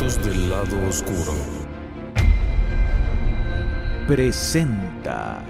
Relatos del lado oscuro. Presenta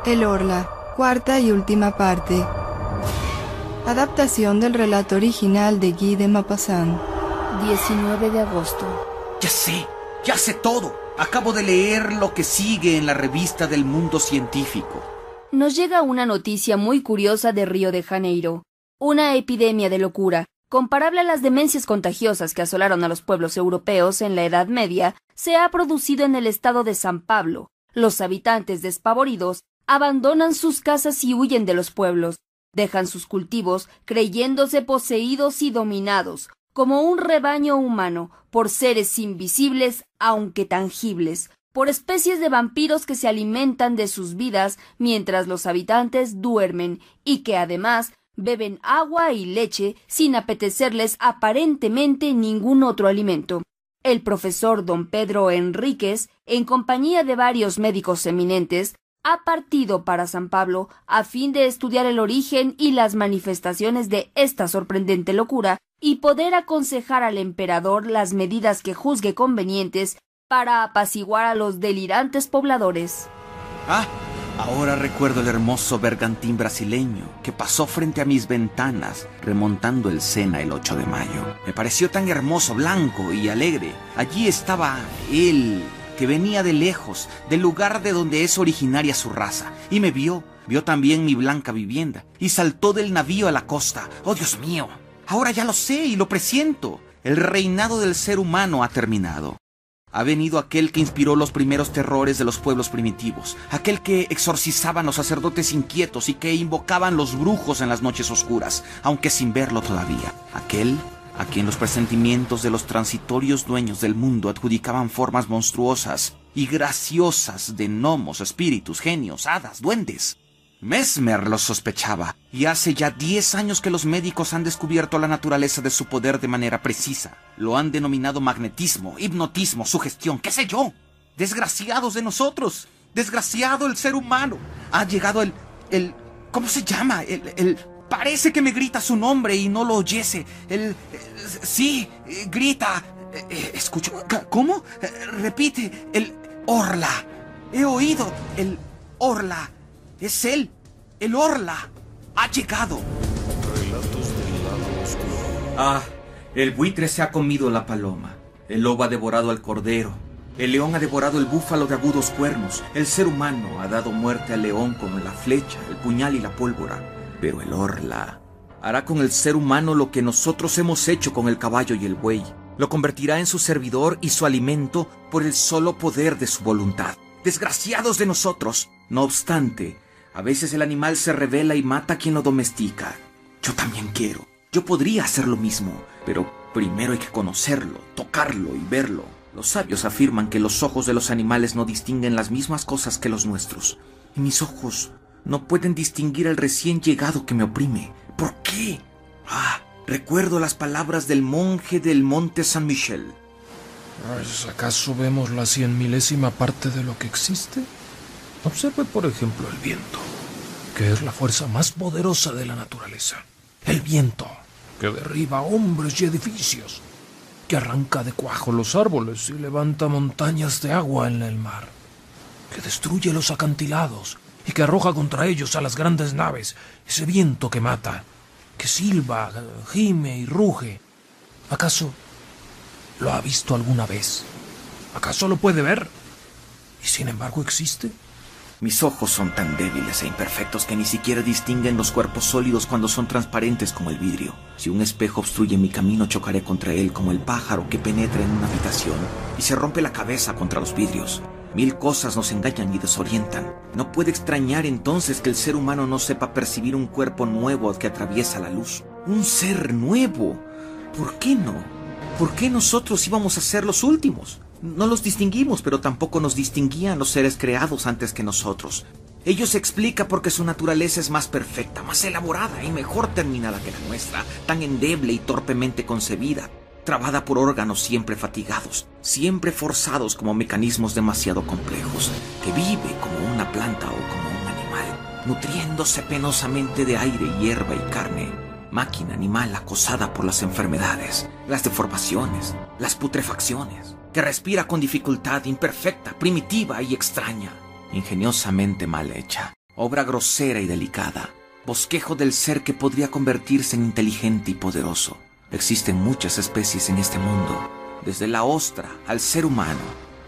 El Orla, cuarta y última parte. Adaptación del relato original de Guy de Maupassant. 19 de agosto. Ya sé todo. Acabo de leer lo que sigue en la revista del Mundo Científico. Nos llega una noticia muy curiosa de Río de Janeiro. Una epidemia de locura, comparable a las demencias contagiosas que asolaron a los pueblos europeos en la Edad Media, se ha producido en el estado de San Pablo. Los habitantes despavoridos abandonan sus casas y huyen de los pueblos. Dejan sus cultivos creyéndose poseídos y dominados, como un rebaño humano, por seres invisibles aunque tangibles, por especies de vampiros que se alimentan de sus vidas mientras los habitantes duermen y que además beben agua y leche sin apetecerles aparentemente ningún otro alimento. El profesor don Pedro Enríquez, en compañía de varios médicos eminentes, ha partido para San Pablo a fin de estudiar el origen y las manifestaciones de esta sorprendente locura y poder aconsejar al emperador las medidas que juzgue convenientes para apaciguar a los delirantes pobladores. Ahora recuerdo el hermoso bergantín brasileño que pasó frente a mis ventanas remontando el Sena el 8 de mayo. Me pareció tan hermoso, blanco y alegre. Allí estaba él, que venía de lejos, del lugar de donde es originaria su raza, y me vio también mi blanca vivienda, y saltó del navío a la costa. ¡Oh, Dios mío! Ahora ya lo sé y lo presiento. El reinado del ser humano ha terminado. Ha venido aquel que inspiró los primeros terrores de los pueblos primitivos, aquel que exorcizaban los sacerdotes inquietos y que invocaban los brujos en las noches oscuras, aunque sin verlo todavía. Aquel a quien los presentimientos de los transitorios dueños del mundo adjudicaban formas monstruosas y graciosas de gnomos, espíritus, genios, hadas, duendes. Mesmer los sospechaba, y hace ya 10 años que los médicos han descubierto la naturaleza de su poder de manera precisa. Lo han denominado magnetismo, hipnotismo, sugestión, qué sé yo. Desgraciados de nosotros, desgraciado el ser humano. Ha llegado el ¿cómo se llama? Parece que me grita su nombre y no lo oyese. Sí, grita. Escucho. ¿Cómo? Repite. El Orla. He oído. El Orla. Es él. El Orla. Ha llegado. Relatos del lado oscuro. El buitre se ha comido la paloma. El lobo ha devorado al cordero. El león ha devorado el búfalo de agudos cuernos. El ser humano ha dado muerte al león con la flecha, el puñal y la pólvora. Pero el Orla hará con el ser humano lo que nosotros hemos hecho con el caballo y el buey. Lo convertirá en su servidor y su alimento por el solo poder de su voluntad. Desgraciados de nosotros. No obstante, a veces el animal se rebela y mata a quien lo domestica. Yo también quiero. Yo podría hacer lo mismo, pero primero hay que conocerlo, tocarlo y verlo. Los sabios afirman que los ojos de los animales no distinguen las mismas cosas que los nuestros. Y mis ojos no pueden distinguir al recién llegado que me oprime. ¿Por qué? Recuerdo las palabras del monje del monte San Michel. ¿Acaso vemos la 100.000ª parte de lo que existe? Observe, por ejemplo, el viento, que es la fuerza más poderosa de la naturaleza. El viento, que derriba hombres y edificios, que arranca de cuajo los árboles y levanta montañas de agua en el mar, que destruye los acantilados y que arroja contra ellos a las grandes naves. Ese viento que mata, que silba, gime y ruge. ¿Acaso lo ha visto alguna vez? ¿Acaso lo puede ver? ¿Y sin embargo existe? Mis ojos son tan débiles e imperfectos que ni siquiera distinguen los cuerpos sólidos cuando son transparentes como el vidrio. Si un espejo obstruye mi camino, chocaré contra él como el pájaro que penetra en una habitación y se rompe la cabeza contra los vidrios. 1000 cosas nos engañan y desorientan. No puede extrañar entonces que el ser humano no sepa percibir un cuerpo nuevo que atraviesa la luz. Un ser nuevo. ¿Por qué no? ¿Por qué nosotros íbamos a ser los últimos? No los distinguimos, pero tampoco nos distinguían los seres creados antes que nosotros. Ello se explica porque su naturaleza es más perfecta, más elaborada y mejor terminada que la nuestra, tan endeble y torpemente concebida, trabada por órganos siempre fatigados, siempre forzados como mecanismos demasiado complejos, que vive como una planta o como un animal, nutriéndose penosamente de aire, hierba y carne. máquina animal acosada por las enfermedades, las deformaciones, las putrefacciones, que respira con dificultad, imperfecta, primitiva y extraña, ingeniosamente mal hecha, obra grosera y delicada, bosquejo del ser que podría convertirse en inteligente y poderoso. Existen muchas especies en este mundo, desde la ostra al ser humano.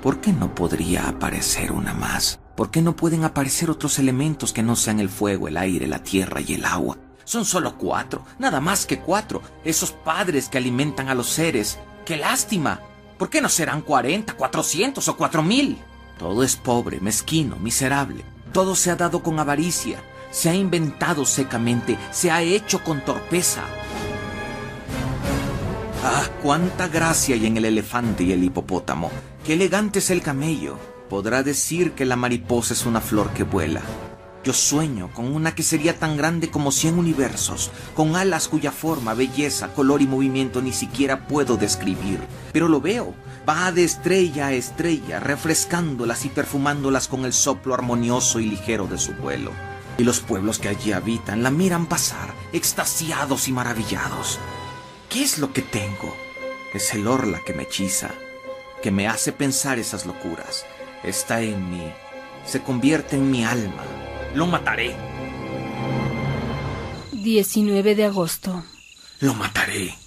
¿Por qué no podría aparecer una más? ¿Por qué no pueden aparecer otros elementos que no sean el fuego, el aire, la tierra y el agua? Son solo 4, nada más que 4, esos padres que alimentan a los seres. ¡Qué lástima! ¿Por qué no serán 40, 400 o 4000? Todo es pobre, mezquino, miserable. Todo se ha dado con avaricia, se ha inventado secamente, se ha hecho con torpeza. ¡Ah, cuánta gracia hay en el elefante y el hipopótamo! ¡Qué elegante es el camello! Podrá decir que la mariposa es una flor que vuela. Yo sueño con una que sería tan grande como 100 universos, con alas cuya forma, belleza, color y movimiento ni siquiera puedo describir. Pero lo veo, va de estrella a estrella, refrescándolas y perfumándolas con el soplo armonioso y ligero de su vuelo. Y los pueblos que allí habitan la miran pasar, extasiados y maravillados. ¿Qué es lo que tengo? Es el orla que me hechiza, que me hace pensar esas locuras. Está en mí, se convierte en mi alma. Lo mataré. 19 de agosto. Lo mataré.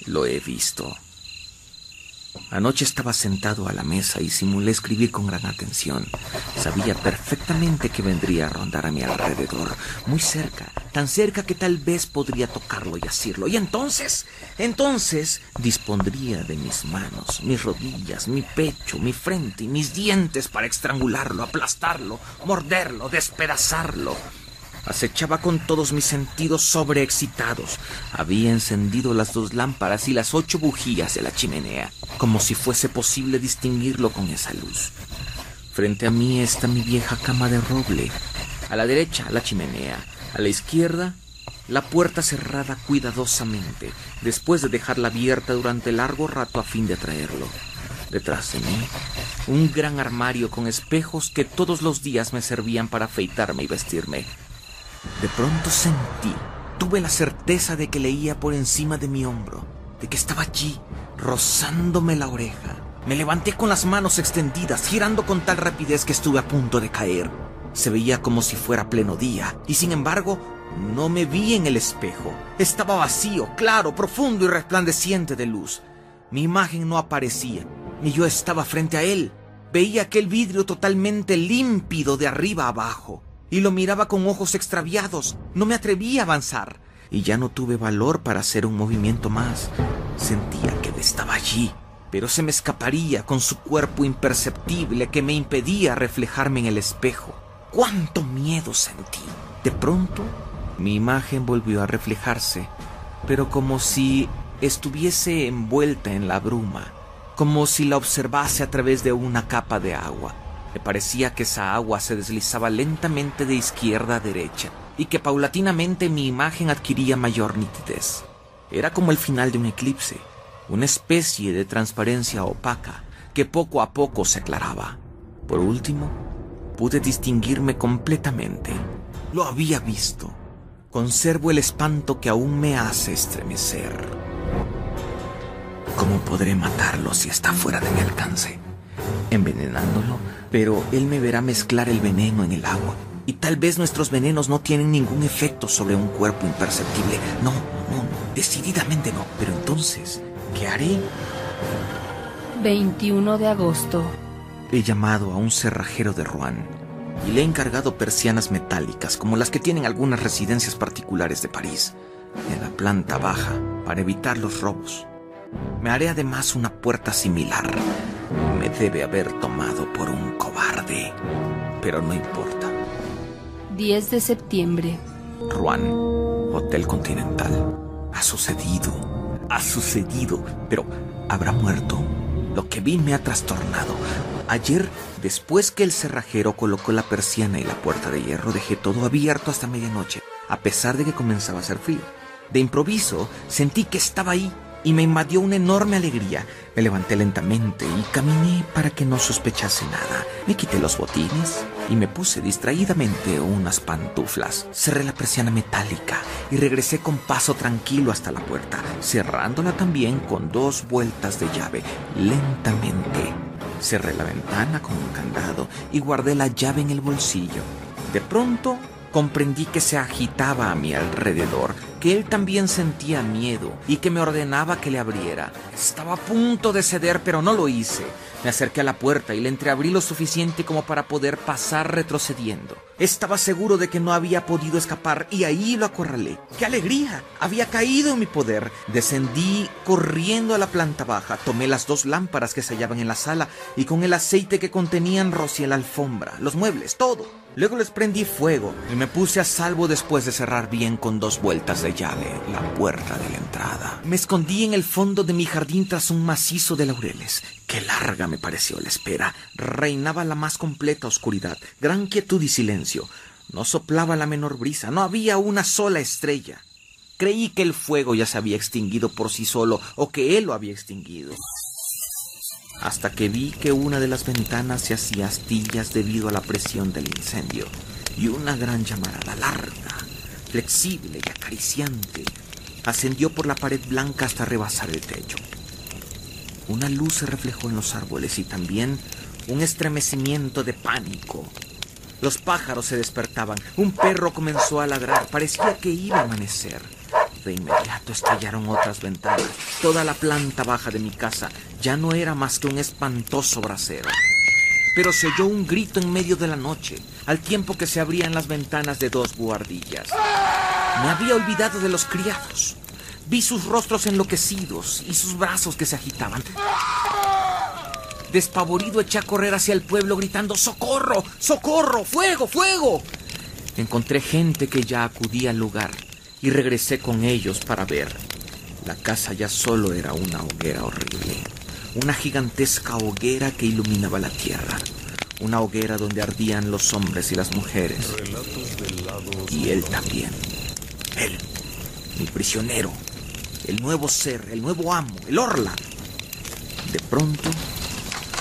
Lo he visto. Anoche estaba sentado a la mesa y simulé escribir con gran atención. Sabía perfectamente que vendría a rondar a mi alrededor, muy cerca, tan cerca que tal vez podría tocarlo y asirlo. Y entonces dispondría de mis manos, mis rodillas, mi pecho, mi frente y mis dientes para estrangularlo, aplastarlo, morderlo, despedazarlo. Acechaba con todos mis sentidos sobreexcitados. Había encendido las 2 lámparas y las 8 bujías de la chimenea, como si fuese posible distinguirlo con esa luz. Frente a mí está mi vieja cama de roble. A la derecha, la chimenea. A la izquierda, la puerta cerrada cuidadosamente, después de dejarla abierta durante largo rato a fin de atraerlo. Detrás de mí, un gran armario con espejos que todos los días me servían para afeitarme y vestirme. De pronto tuve la certeza de que leía por encima de mi hombro, de que estaba allí, rozándome la oreja. Me levanté con las manos extendidas, girando con tal rapidez que estuve a punto de caer. Se veía como si fuera pleno día, y sin embargo, no me vi en el espejo. Estaba vacío, claro, profundo y resplandeciente de luz. Mi imagen no aparecía, ni yo estaba frente a él. Veía aquel vidrio totalmente límpido de arriba a abajo. Y lo miraba con ojos extraviados. No me atreví a avanzar. Y ya no tuve valor para hacer un movimiento más. Sentía que él estaba allí, pero se me escaparía con su cuerpo imperceptible que me impedía reflejarme en el espejo. ¡Cuánto miedo sentí! De pronto, mi imagen volvió a reflejarse, pero como si estuviese envuelta en la bruma, como si la observase a través de una capa de agua. Me parecía que esa agua se deslizaba lentamente de izquierda a derecha y que paulatinamente mi imagen adquiría mayor nitidez. Era como el final de un eclipse, una especie de transparencia opaca que poco a poco se aclaraba. Por último, pude distinguirme completamente. Lo había visto. Conservo el espanto que aún me hace estremecer. ¿Cómo podré matarlo si está fuera de mi alcance? Envenenándolo, pero él me verá mezclar el veneno en el agua. Y tal vez nuestros venenos no tienen ningún efecto sobre un cuerpo imperceptible. No, decididamente no. Pero entonces, ¿qué haré? 21 de agosto. He llamado a un cerrajero de Rouen y le he encargado persianas metálicas como las que tienen algunas residencias particulares de París, en la planta baja, para evitar los robos. Me haré además una puerta similar. Me debe haber tomado por un cobarde, pero no importa. 10 de septiembre. Rouen, Hotel Continental. Ha sucedido, pero ¿habrá muerto? Lo que vi me ha trastornado. Ayer, después que el cerrajero colocó la persiana y la puerta de hierro, dejé todo abierto hasta medianoche, a pesar de que comenzaba a hacer frío. De improviso, sentí que estaba ahí y me invadió una enorme alegría. Me levanté lentamente y caminé para que no sospechase nada. Me quité los botines, y me puse distraídamente unas pantuflas. Cerré la persiana metálica y regresé con paso tranquilo hasta la puerta, cerrándola también con 2 vueltas de llave, lentamente. Cerré la ventana con un candado y guardé la llave en el bolsillo. De pronto comprendí que se agitaba a mi alrededor, que él también sentía miedo y que me ordenaba que le abriera. Estaba a punto de ceder, pero no lo hice. Me acerqué a la puerta y le entreabrí lo suficiente como para poder pasar retrocediendo. Estaba seguro de que no había podido escapar y ahí lo acorralé. ¡Qué alegría! Había caído en mi poder. Descendí corriendo a la planta baja, tomé las 2 lámparas que se hallaban en la sala y con el aceite que contenían rocié la alfombra, los muebles, todo. Luego les prendí fuego y me puse a salvo después de cerrar bien con 2 vueltas de llave la puerta de la entrada. Me escondí en el fondo de mi jardín tras un macizo de laureles. Qué larga me pareció la espera. Reinaba la más completa oscuridad, gran quietud y silencio. No soplaba la menor brisa, no había una sola estrella. Creí que el fuego ya se había extinguido por sí solo o que él lo había extinguido, hasta que vi que una de las ventanas se hacía astillas debido a la presión del incendio, y una gran llamarada larga, flexible y acariciante ascendió por la pared blanca hasta rebasar el techo. Una luz se reflejó en los árboles y también un estremecimiento de pánico. Los pájaros se despertaban, un perro comenzó a ladrar, parecía que iba a amanecer. De inmediato estallaron otras ventanas. Toda la planta baja de mi casa ya no era más que un espantoso brasero. Pero se oyó un grito en medio de la noche, al tiempo que se abrían las ventanas de 2 buhardillas. Me había olvidado de los criados. Vi sus rostros enloquecidos y sus brazos que se agitaban. Despavorido eché a correr hacia el pueblo gritando: ¡Socorro! ¡Socorro! ¡Fuego! ¡Fuego! Encontré gente que ya acudía al lugar y regresé con ellos para ver. La casa ya solo era una hoguera horrible, una gigantesca hoguera que iluminaba la tierra, una hoguera donde ardían los hombres y las mujeres, y él también. Él, mi prisionero, el nuevo ser, el nuevo amo, el Orla. De pronto,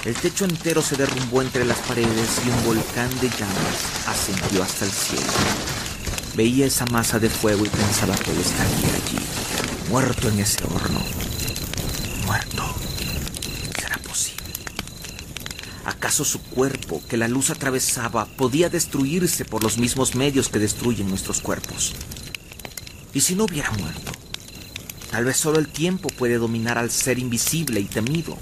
el techo entero se derrumbó entre las paredes y un volcán de llamas ascendió hasta el cielo. Veía esa masa de fuego y pensaba que él estaría allí, muerto en ese horno. Muerto. ¿Será posible? ¿Acaso su cuerpo, que la luz atravesaba, podía destruirse por los mismos medios que destruyen nuestros cuerpos? ¿Y si no hubiera muerto? Tal vez solo el tiempo puede dominar al ser invisible y temido.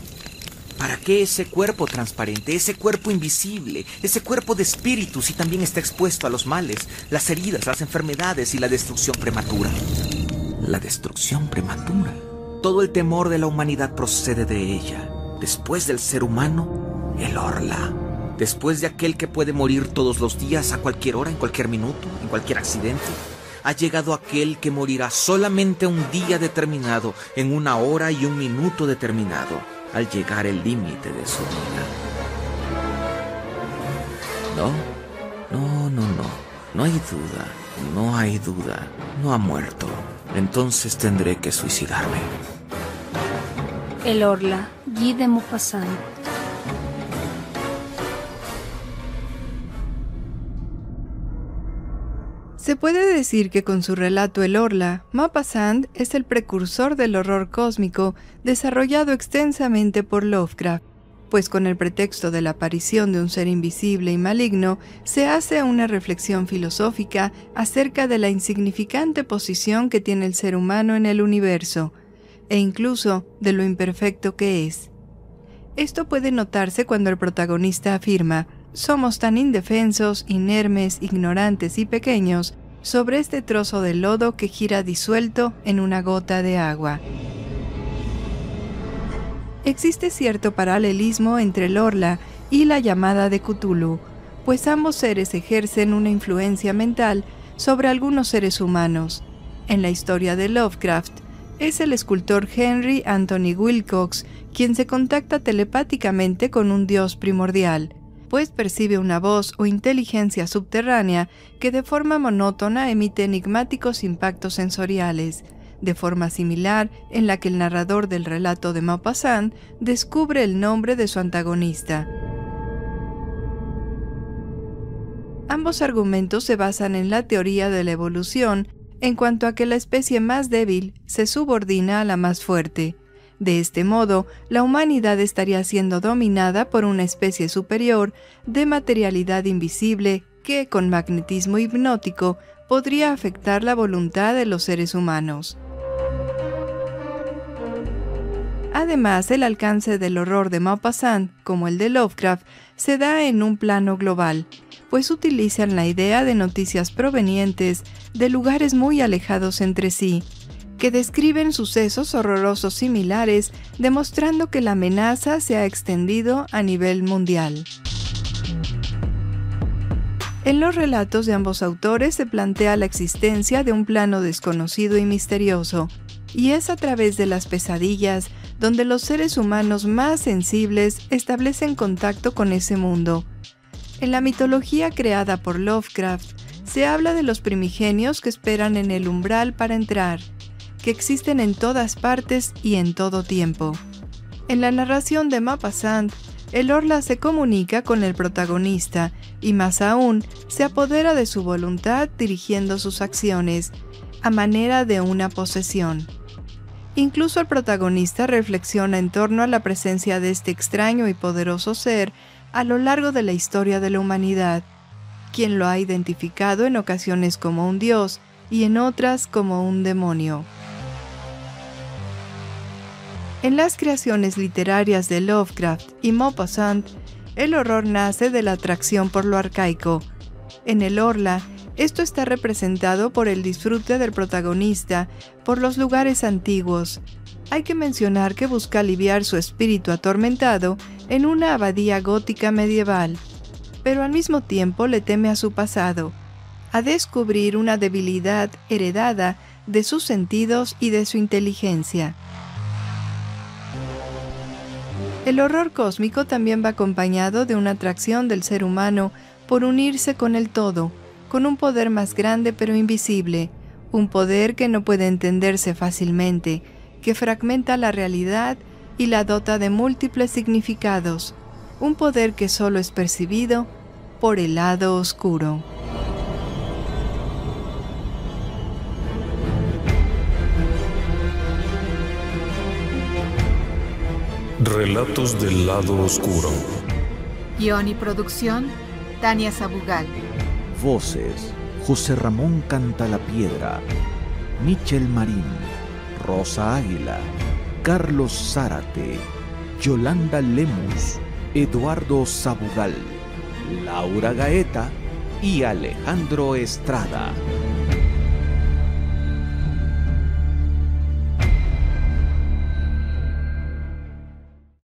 ¿Para qué ese cuerpo transparente, ese cuerpo invisible, ese cuerpo de espíritu si también está expuesto a los males, las heridas, las enfermedades y la destrucción prematura? La destrucción prematura. Todo el temor de la humanidad procede de ella. Después del ser humano, el Orla. Después de aquel que puede morir todos los días, a cualquier hora, en cualquier minuto, en cualquier accidente, ha llegado aquel que morirá solamente un día determinado, en una hora y un minuto determinado, al llegar el límite de su vida. No hay duda, no hay duda, no ha muerto. Entonces tendré que suicidarme. El Orla, Guy de Maupassant. Se puede decir que con su relato El Orla, Maupassant es el precursor del horror cósmico desarrollado extensamente por Lovecraft, pues con el pretexto de la aparición de un ser invisible y maligno, se hace una reflexión filosófica acerca de la insignificante posición que tiene el ser humano en el universo, e incluso de lo imperfecto que es. Esto puede notarse cuando el protagonista afirma: somos tan indefensos, inermes, ignorantes y pequeños sobre este trozo de lodo que gira disuelto en una gota de agua. Existe cierto paralelismo entre el Orla y la llamada de Cthulhu, pues ambos seres ejercen una influencia mental sobre algunos seres humanos. En la historia de Lovecraft, es el escultor Henry Anthony Wilcox quien se contacta telepáticamente con un dios primordial, pues percibe una voz o inteligencia subterránea que de forma monótona emite enigmáticos impactos sensoriales, de forma similar en la que el narrador del relato de Maupassant descubre el nombre de su antagonista. Ambos argumentos se basan en la teoría de la evolución, en cuanto a que la especie más débil se subordina a la más fuerte. De este modo, la humanidad estaría siendo dominada por una especie superior de materialidad invisible que, con magnetismo hipnótico, podría afectar la voluntad de los seres humanos. Además, el alcance del horror de Maupassant, como el de Lovecraft, se da en un plano global, pues utilizan la idea de noticias provenientes de lugares muy alejados entre sí, que describen sucesos horrorosos similares, demostrando que la amenaza se ha extendido a nivel mundial. En los relatos de ambos autores se plantea la existencia de un plano desconocido y misterioso, y es a través de las pesadillas donde los seres humanos más sensibles establecen contacto con ese mundo. En la mitología creada por Lovecraft, se habla de los primigenios que esperan en el umbral para entrar, que existen en todas partes y en todo tiempo. En la narración de Maupassant, el Orla se comunica con el protagonista y más aún se apodera de su voluntad dirigiendo sus acciones, a manera de una posesión. Incluso el protagonista reflexiona en torno a la presencia de este extraño y poderoso ser a lo largo de la historia de la humanidad, quien lo ha identificado en ocasiones como un dios y en otras como un demonio. En las creaciones literarias de Lovecraft y Maupassant, el horror nace de la atracción por lo arcaico. En el Orla, esto está representado por el disfrute del protagonista por los lugares antiguos. Hay que mencionar que busca aliviar su espíritu atormentado en una abadía gótica medieval, pero al mismo tiempo le teme a su pasado, a descubrir una debilidad heredada de sus sentidos y de su inteligencia. El horror cósmico también va acompañado de una atracción del ser humano por unirse con el todo, con un poder más grande pero invisible, un poder que no puede entenderse fácilmente, que fragmenta la realidad y la dota de múltiples significados, un poder que solo es percibido por el lado oscuro. Relatos del lado oscuro. Guión y producción, Tania Sabugal. Voces: José Ramón Cantalapiedra, Michel Marín, Rosa Águila, Carlos Zárate, Yolanda Lemus, Eduardo Sabugal, Laura Gaeta y Alejandro Estrada.